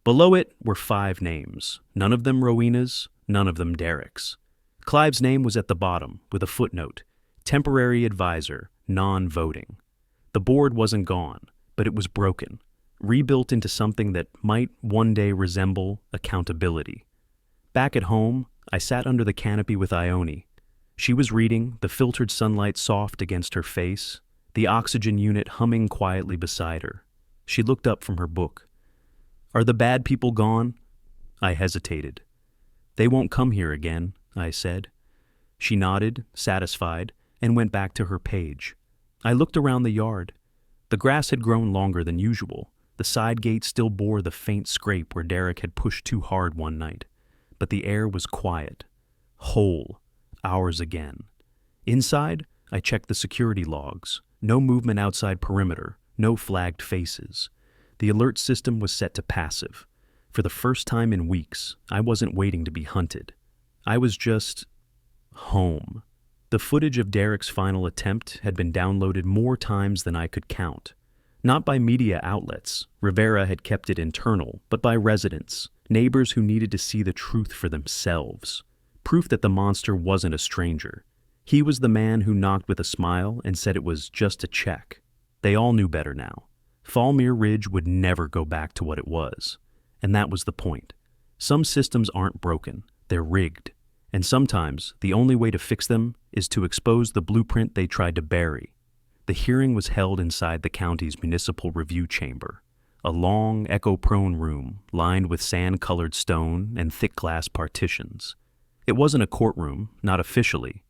Below it were 5 names, none of them Rowena's, none of them Derek's. Clive's name was at the bottom, with a footnote, temporary advisor, non-voting. The board wasn't gone, but it was broken, rebuilt into something that might one day resemble accountability. Back at home, I sat under the canopy with Ione. She was reading, the filtered sunlight soft against her face, the oxygen unit humming quietly beside her. She looked up from her book. "Are the bad people gone?" I hesitated. "They won't come here again," I said. She nodded, satisfied, and went back to her page. I looked around the yard. The grass had grown longer than usual. The side gate still bore the faint scrape where Derek had pushed too hard one night. But the air was quiet. Whole. Ours again. Inside, I checked the security logs. No movement outside perimeter. No flagged faces. The alert system was set to passive. For the first time in weeks, I wasn't waiting to be hunted. I was just home. The footage of Derek's final attempt had been downloaded more times than I could count. Not by media outlets, Rivera had kept it internal, but by residents, neighbors who needed to see the truth for themselves. Proof that the monster wasn't a stranger. He was the man who knocked with a smile and said it was just a check. They all knew better now. Fallmere Ridge would never go back to what it was. And that was the point. Some systems aren't broken, they're rigged. And sometimes the only way to fix them is to expose the blueprint they tried to bury. The hearing was held inside the county's municipal review chamber, a long, echo-prone room lined with sand-colored stone and thick glass partitions. It wasn't a courtroom, not officially,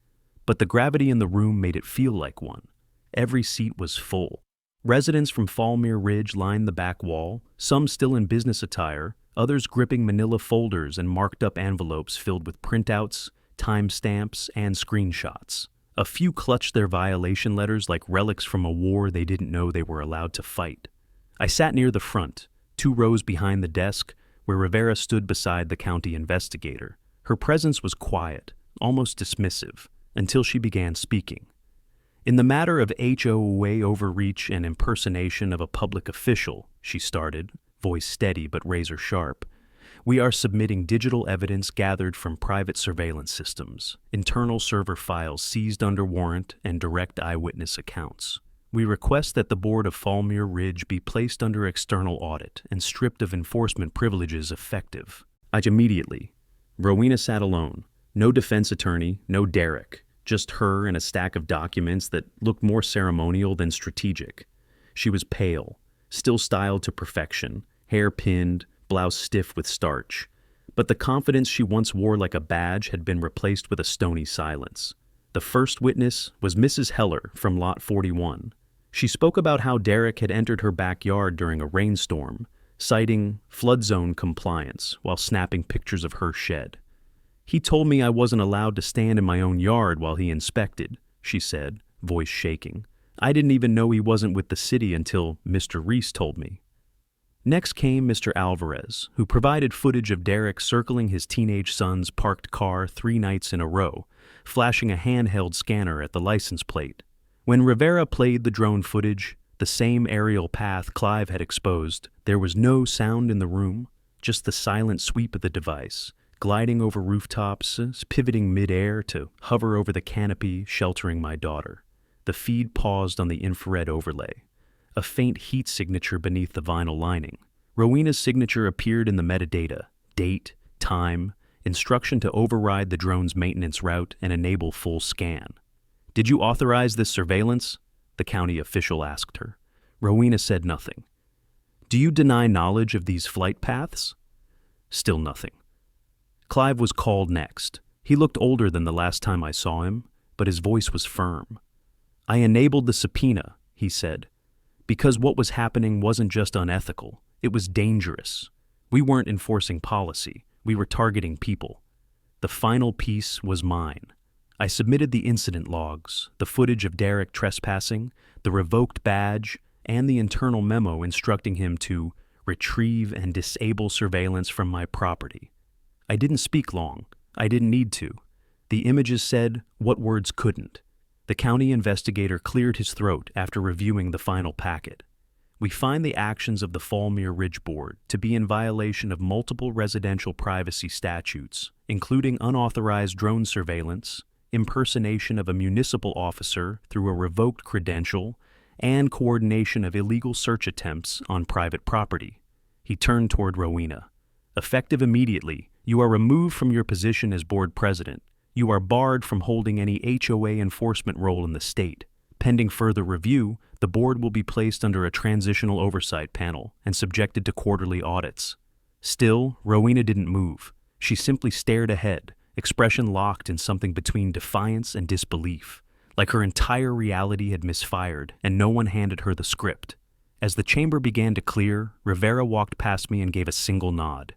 but the gravity in the room made it feel like one. Every seat was full. Residents from Fallmere Ridge lined the back wall, some still in business attire, others gripping manila folders and marked-up envelopes filled with printouts, timestamps, and screenshots. A few clutched their violation letters like relics from a war they didn't know they were allowed to fight. I sat near the front, 2 rows behind the desk, where Rivera stood beside the county investigator. Her presence was quiet, almost dismissive, until she began speaking. In the matter of HOA overreach and impersonation of a public official, she started, voice steady but razor sharp, we are submitting digital evidence gathered from private surveillance systems, internal server files seized under warrant, and direct eyewitness accounts. We request that the board of Falmere Ridge be placed under external audit and stripped of enforcement privileges effective. Immediately. Rowena sat alone. No defense attorney, no Derek. Just her and a stack of documents that looked more ceremonial than strategic. She was pale, still styled to perfection, hair pinned, blouse stiff with starch. But the confidence she once wore like a badge had been replaced with a stony silence. The first witness was Mrs. Heller from Lot 41. She spoke about how Derek had entered her backyard during a rainstorm, citing flood zone compliance while snapping pictures of her shed. He told me I wasn't allowed to stand in my own yard while he inspected, she said, voice shaking. I didn't even know he wasn't with the city until Mr. Reese told me. Next came Mr. Alvarez, who provided footage of Derek circling his teenage son's parked car 3 nights in a row, flashing a handheld scanner at the license plate. When Rivera played the drone footage, the same aerial path Clive had exposed, there was no sound in the room, just the silent sweep of the device, gliding over rooftops, pivoting mid-air to hover over the canopy sheltering my daughter. The feed paused on the infrared overlay, a faint heat signature beneath the vinyl lining. Rowena's signature appeared in the metadata, date, time, instruction to override the drone's maintenance route and enable full scan. Did you authorize this surveillance? The county official asked her. Rowena said nothing. Do you deny knowledge of these flight paths? Still nothing. Clive was called next. He looked older than the last time I saw him, but his voice was firm. I enabled the subpoena, he said, because what was happening wasn't just unethical, it was dangerous. We weren't enforcing policy, we were targeting people. The final piece was mine. I submitted the incident logs, the footage of Derek trespassing, the revoked badge, and the internal memo instructing him to retrieve and disable surveillance from my property. I didn't speak long. I didn't need to. The images said what words couldn't. The county investigator cleared his throat after reviewing the final packet. We find the actions of the Falmere Ridge Board to be in violation of multiple residential privacy statutes, including unauthorized drone surveillance, impersonation of a municipal officer through a revoked credential, and coordination of illegal search attempts on private property. He turned toward Rowena. Effective immediately, you are removed from your position as board president. You are barred from holding any HOA enforcement role in the state. Pending further review, the board will be placed under a transitional oversight panel and subjected to quarterly audits. Still, Rowena didn't move. She simply stared ahead, expression locked in something between defiance and disbelief, like her entire reality had misfired and no one handed her the script. As the chamber began to clear, Rivera walked past me and gave a single nod.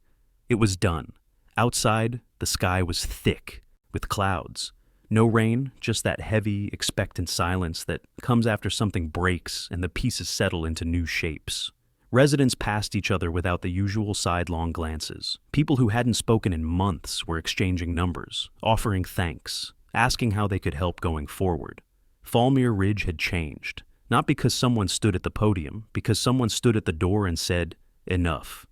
It was done. Outside, the sky was thick, with clouds. No rain, just that heavy, expectant silence that comes after something breaks and the pieces settle into new shapes. Residents passed each other without the usual sidelong glances. People who hadn't spoken in months were exchanging numbers, offering thanks, asking how they could help going forward. Falmere Ridge had changed, not because someone stood at the podium, because someone stood at the door and said, "Enough."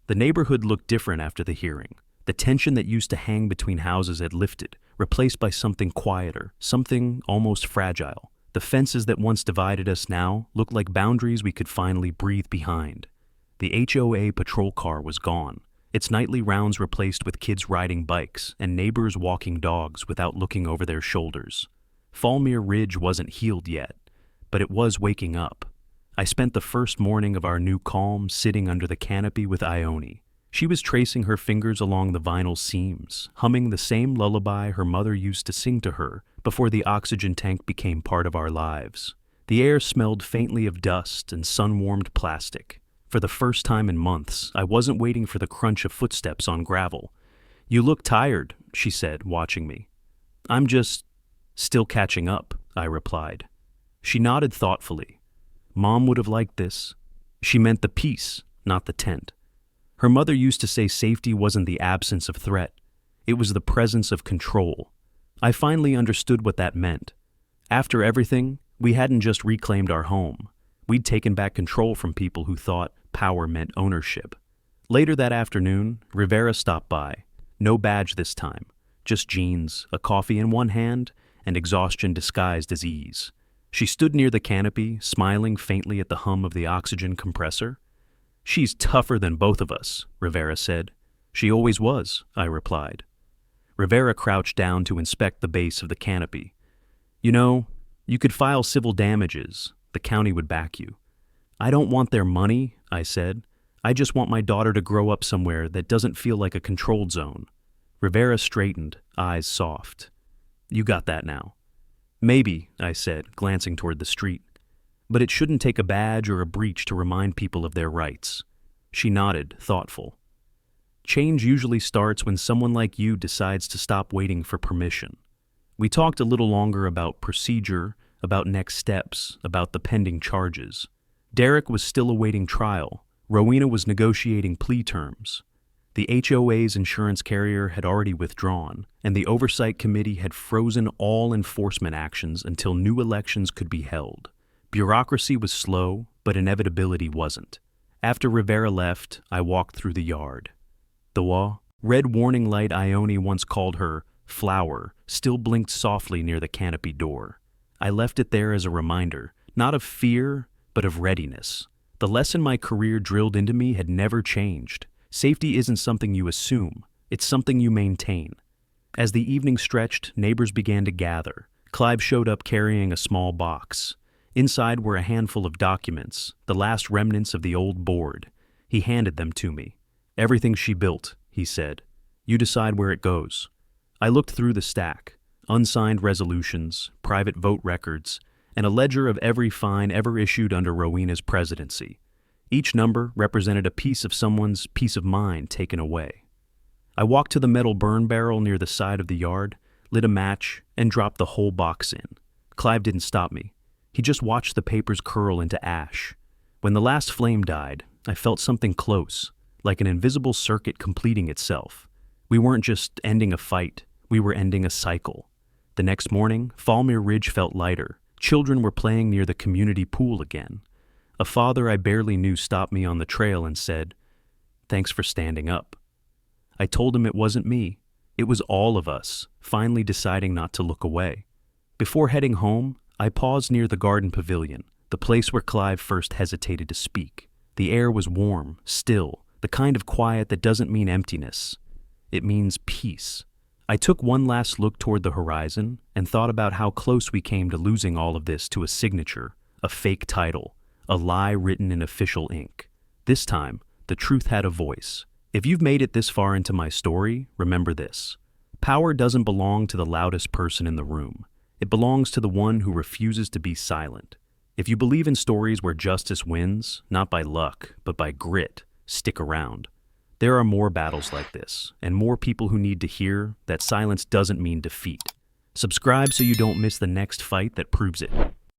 The neighborhood looked different after the hearing. The tension that used to hang between houses had lifted, replaced by something quieter, something almost fragile. The fences that once divided us now looked like boundaries we could finally breathe behind. The HOA patrol car was gone, its nightly rounds replaced with kids riding bikes and neighbors walking dogs without looking over their shoulders. Falmere Ridge wasn't healed yet, but it was waking up. I spent the first morning of our new calm sitting under the canopy with Ione. She was tracing her fingers along the vinyl seams, humming the same lullaby her mother used to sing to her before the oxygen tank became part of our lives. The air smelled faintly of dust and sun-warmed plastic. For the first time in months, I wasn't waiting for the crunch of footsteps on gravel. "You look tired," she said, watching me. I'm just still catching up, I replied. She nodded thoughtfully. Mom would have liked this. She meant the peace, not the tent. Her mother used to say safety wasn't the absence of threat. It was the presence of control. I finally understood what that meant. After everything, we hadn't just reclaimed our home. We'd taken back control from people who thought power meant ownership. Later that afternoon, Rivera stopped by. No badge this time. Just jeans, a coffee in one hand, and exhaustion disguised as ease. She stood near the canopy, smiling faintly at the hum of the oxygen compressor. "She's tougher than both of us," Rivera said. "She always was," I replied. Rivera crouched down to inspect the base of the canopy. "You know, you could file civil damages. The county would back you." "I don't want their money," I said. "I just want my daughter to grow up somewhere that doesn't feel like a controlled zone." Rivera straightened, eyes soft. "You got that now." "Maybe," I said, glancing toward the street. "But it shouldn't take a badge or a breach to remind people of their rights." She nodded, thoughtful. "Change usually starts when someone like you decides to stop waiting for permission." We talked a little longer about procedure, about next steps, about the pending charges. Derek was still awaiting trial. Rowena was negotiating plea terms. The HOA's insurance carrier had already withdrawn, and the oversight committee had frozen all enforcement actions until new elections could be held. Bureaucracy was slow, but inevitability wasn't. After Rivera left, I walked through the yard. The red warning light Ione once called her flower still blinked softly near the canopy door. I left it there as a reminder, not of fear, but of readiness. The lesson my career drilled into me had never changed. Safety isn't something you assume, it's something you maintain. As the evening stretched, neighbors began to gather. Clive showed up carrying a small box. Inside were a handful of documents, the last remnants of the old board. He handed them to me. "Everything she built," he said. "You decide where it goes." I looked through the stack. Unsigned resolutions, private vote records, and a ledger of every fine ever issued under Rowena's presidency. Each number represented a piece of someone's peace of mind taken away. I walked to the metal burn barrel near the side of the yard, lit a match, and dropped the whole box in. Clive didn't stop me. He just watched the papers curl into ash. When the last flame died, I felt something close, like an invisible circuit completing itself. We weren't just ending a fight, we were ending a cycle. The next morning, Falmere Ridge felt lighter. Children were playing near the community pool again. A father I barely knew stopped me on the trail and said, "Thanks for standing up." I told him it wasn't me. It was all of us, finally deciding not to look away. Before heading home, I paused near the garden pavilion, the place where Clive first hesitated to speak. The air was warm, still, the kind of quiet that doesn't mean emptiness. It means peace. I took one last look toward the horizon and thought about how close we came to losing all of this to a signature, a fake title, a lie written in official ink. This time, the truth had a voice. If you've made it this far into my story, remember this. Power doesn't belong to the loudest person in the room. It belongs to the one who refuses to be silent. If you believe in stories where justice wins, not by luck, but by grit, stick around. There are more battles like this, and more people who need to hear that silence doesn't mean defeat. Subscribe so you don't miss the next fight that proves it.